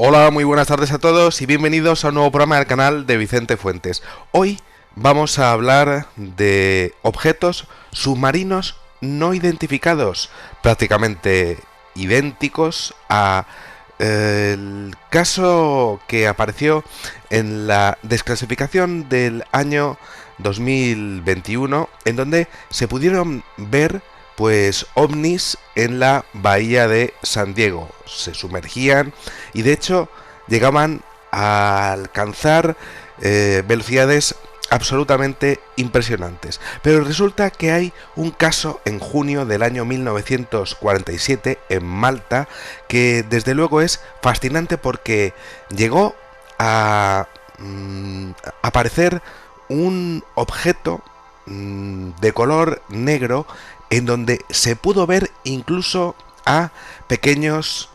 Hola, muy buenas tardes a todos y bienvenidos a un nuevo programa del canal de Vicente Fuentes. Hoy vamos a hablar de objetos submarinos no identificados, prácticamente idénticos a el caso que apareció en la desclasificación del año 2021, en donde se pudieron ver pues ovnis en la bahía de San Diego. Se sumergían y de hecho llegaban a alcanzar velocidades absolutamente impresionantes. Pero resulta que hay un caso en junio del año 1947 en Malta que desde luego es fascinante porque llegó a aparecer un objeto de color negro en donde se pudo ver incluso a pequeños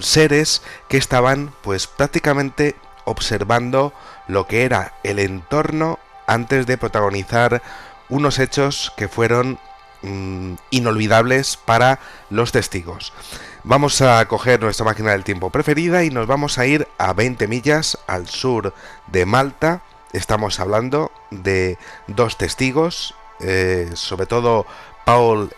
seres que estaban pues prácticamente observando lo que era el entorno antes de protagonizar unos hechos que fueron inolvidables para los testigos. Vamos a coger nuestra máquina del tiempo preferida y nos vamos a ir a 20 millas al sur de Malta. Estamos hablando de dos testigos, sobre todo Paul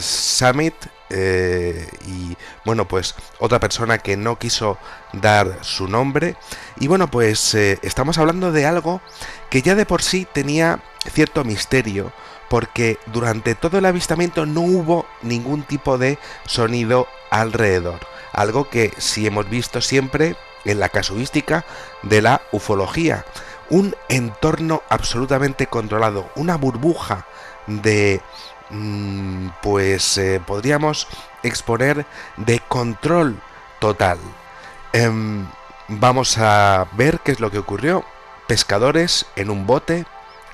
Summit y bueno, pues otra persona que no quiso dar su nombre. Y bueno, pues estamos hablando de algo que ya de por sí tenía cierto misterio, porque durante todo el avistamiento no hubo ningún tipo de sonido alrededor, algo que sí hemos visto siempre en la casuística de la ufología. Un entorno absolutamente controlado, una burbuja de podríamos exponer de control total. Vamos a ver qué es lo que ocurrió. Pescadores en un bote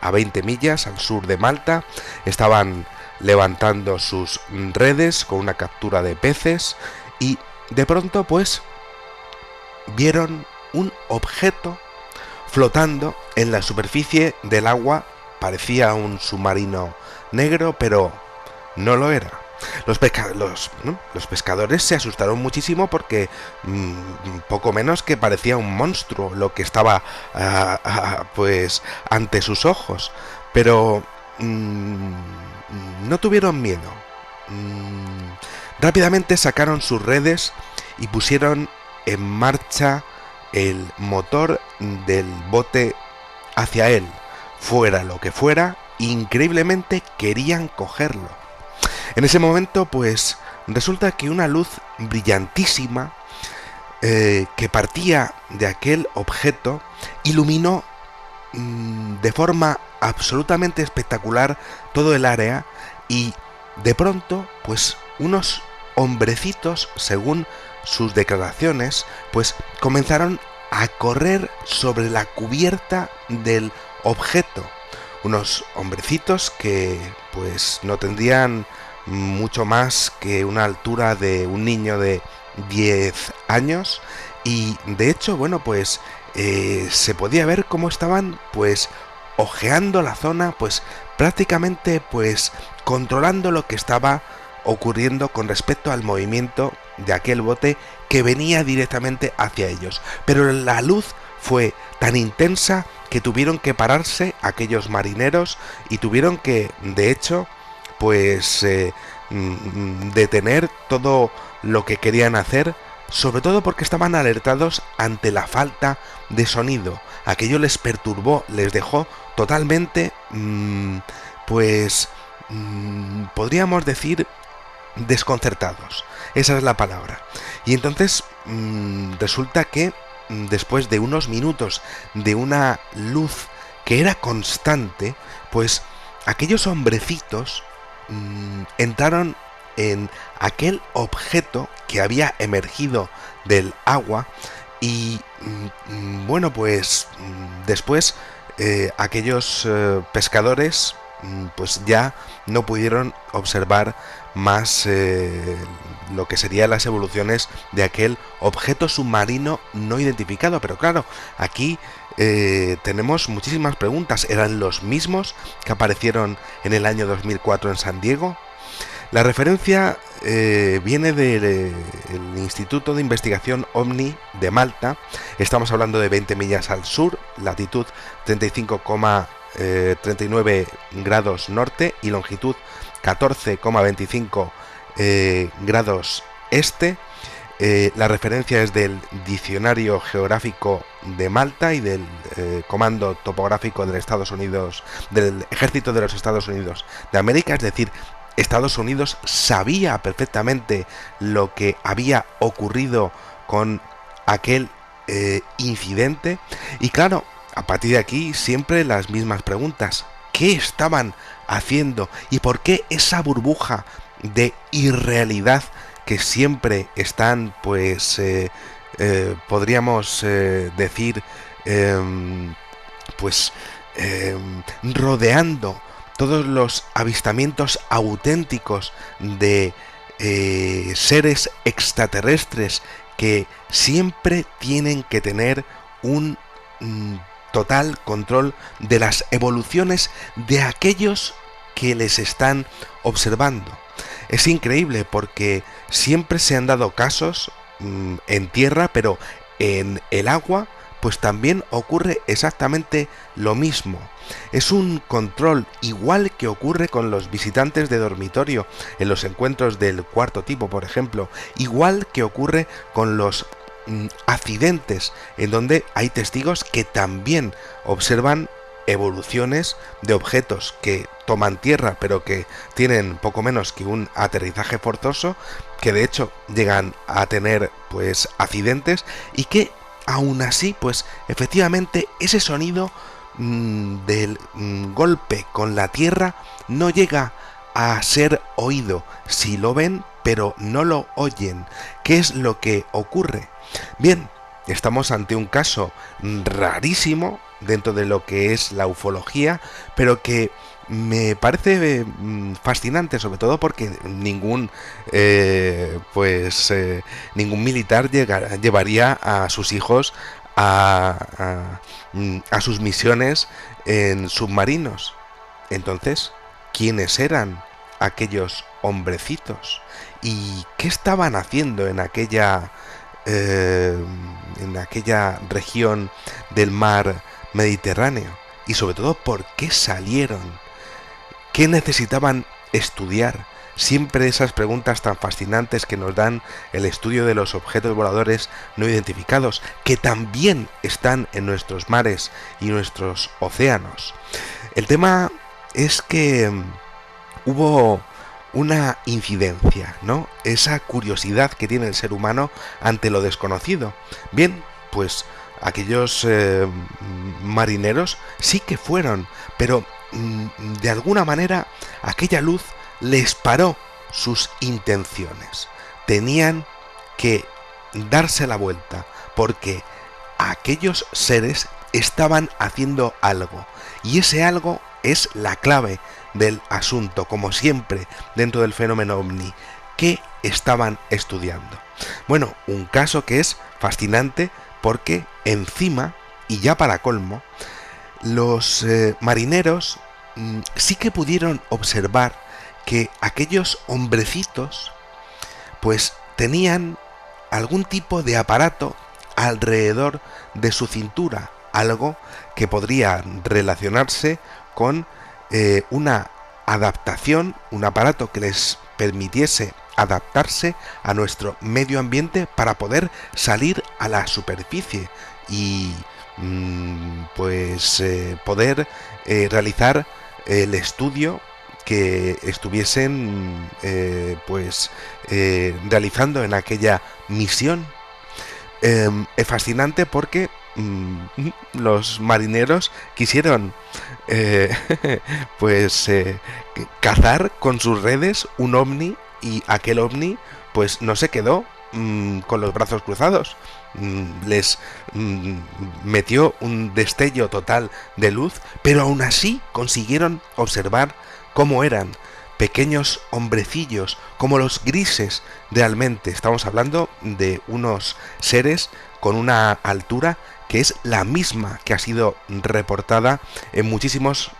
a 20 millas al sur de Malta estaban levantando sus redes con una captura de peces y de pronto pues vieron un objeto flotando en la superficie del agua. Parecía un submarino negro, pero no lo era. Los pescadores se asustaron muchísimo porque poco menos que parecía un monstruo lo que estaba pues ante sus ojos, pero no tuvieron miedo. Rápidamente sacaron sus redes y pusieron en marcha el motor del bote hacia él. Fuera lo que fuera, increíblemente querían cogerlo. En ese momento, pues, resulta que una luz brillantísima que partía de aquel objeto iluminó de forma absolutamente espectacular todo el área y de pronto, pues, unos hombrecitos, según sus declaraciones, pues comenzaron a correr sobre la cubierta del objeto. Unos hombrecitos que pues no tendrían mucho más que una altura de un niño de 10 años y de hecho, bueno, pues se podía ver cómo estaban pues ojeando la zona, pues prácticamente pues controlando lo que estaba ocurriendo con respecto al movimiento de aquel bote que venía directamente hacia ellos. Pero la luz fue tan intensa que tuvieron que pararse aquellos marineros y tuvieron que, de hecho, pues detener todo lo que querían hacer, sobre todo porque estaban alertados ante la falta de sonido. Aquello les perturbó, les dejó totalmente, podríamos decir, desconcertados. Esa es la palabra. Y entonces resulta que después de unos minutos de una luz que era constante, pues aquellos hombrecitos entraron en aquel objeto que había emergido del agua y bueno, pues después aquellos pescadores pues ya no pudieron observar más lo que serían las evoluciones de aquel objeto submarino no identificado. Pero claro, aquí tenemos muchísimas preguntas. ¿Eran los mismos que aparecieron en el año 2004 en San Diego? La referencia viene del Instituto de Investigación OVNI de Malta. Estamos hablando de 20 millas al sur, latitud 35,39 grados norte y longitud 14,25 grados este. La referencia es del Diccionario Geográfico de Malta y del Comando Topográfico del Estados Unidos, del Ejército de los Estados Unidos de América. Es decir, Estados Unidos sabía perfectamente lo que había ocurrido con aquel incidente. Y claro, a partir de aquí siempre las mismas preguntas. ¿Qué estaban haciendo? ¿Y por qué esa burbuja de irrealidad que siempre están, pues, podríamos decir, pues, rodeando todos los avistamientos auténticos de seres extraterrestres que siempre tienen que tener un total control de las evoluciones de aquellos que les están observando? Es increíble porque siempre se han dado casos en tierra, pero en el agua pues también ocurre exactamente lo mismo. Es un control igual que ocurre con los visitantes de dormitorio en los encuentros del cuarto tipo, por ejemplo, igual que ocurre con los accidentes en donde hay testigos que también observan evoluciones de objetos que toman tierra pero que tienen poco menos que un aterrizaje forzoso, que de hecho llegan a tener pues accidentes y que aún así pues efectivamente ese sonido del golpe con la tierra no llega a ser oído. Sí lo ven pero no lo oyen. ¿Qué es lo que ocurre? Bien, estamos ante un caso rarísimo dentro de lo que es la ufología, pero que me parece fascinante, sobre todo porque ningún ningún militar llevaría a sus hijos a sus misiones en submarinos. Entonces, ¿quiénes eran aquellos hombrecitos? ¿Y qué estaban haciendo en aquella región del mar Mediterráneo? Y sobre todo, ¿por qué salieron? ¿Qué necesitaban estudiar? Siempre esas preguntas tan fascinantes que nos dan el estudio de los objetos voladores no identificados, que también están en nuestros mares y nuestros océanos. El tema es que hubo una incidencia, ¿no? Esa curiosidad que tiene el ser humano ante lo desconocido. Bien, pues aquellos marineros sí que fueron, pero de alguna manera aquella luz les paró sus intenciones. Tenían que darse la vuelta porque aquellos seres estaban haciendo algo, y ese algo es la clave del asunto, como siempre dentro del fenómeno OVNI. ¿Qué estaban estudiando? Bueno, un caso que es fascinante porque encima, y ya para colmo, los marineros sí que pudieron observar que aquellos hombrecitos pues tenían algún tipo de aparato alrededor de su cintura, algo que podría relacionarse con una adaptación, un aparato que les permitiese adaptarse a nuestro medio ambiente para poder salir a la superficie y poder realizar el estudio que estuviesen realizando en aquella misión. Es fascinante porque los marineros quisieron cazar con sus redes un ovni, y aquel ovni pues no se quedó con los brazos cruzados. Les metió un destello total de luz, pero aún así consiguieron observar cómo eran pequeños hombrecillos, como los grises realmente. Estamos hablando de unos seres con una altura que es la misma que ha sido reportada en muchísimos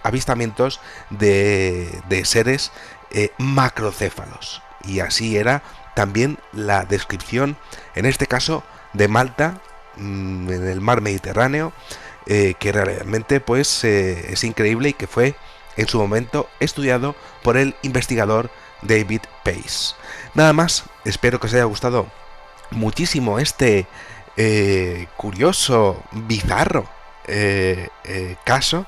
avistamientos de seres macrocéfalos. Y así era también la descripción, en este caso, de Malta, en el mar Mediterráneo, que realmente pues es increíble y que fue en su momento estudiado por el investigador David Paice. Nada más, espero que os haya gustado muchísimo este curioso, bizarro caso,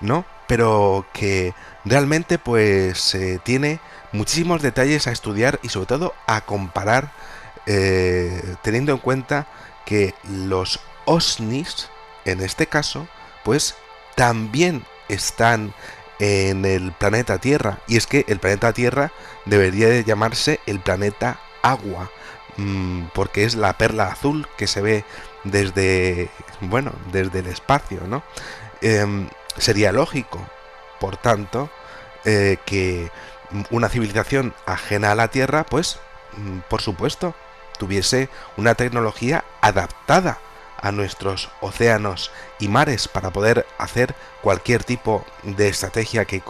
¿no? Pero que realmente pues tiene muchísimos detalles a estudiar y sobre todo a comparar, teniendo en cuenta que los OSNIs, en este caso, pues también están en el planeta Tierra. Y es que el planeta Tierra debería de llamarse el planeta Agua, porque es la perla azul que se ve desde, bueno, desde el espacio, ¿no? Sería lógico, por tanto, que una civilización ajena a la Tierra, pues, por supuesto, tuviese una tecnología adaptada a nuestros océanos y mares para poder hacer cualquier tipo de estrategia que,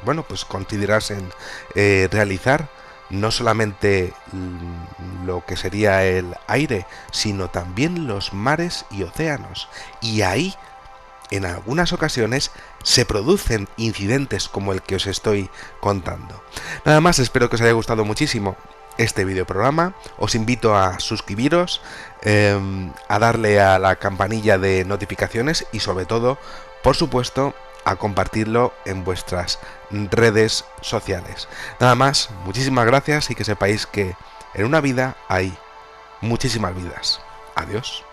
bueno, pues considerasen realizar, no solamente lo que sería el aire, sino también los mares y océanos. Y ahí, en algunas ocasiones, se producen incidentes como el que os estoy contando. Nada más, espero que os haya gustado muchísimo este videoprograma. Os invito a suscribiros, a darle a la campanilla de notificaciones y sobre todo, por supuesto, a compartirlo en vuestras redes sociales. Nada más, muchísimas gracias y que sepáis que en una vida hay muchísimas vidas. Adiós.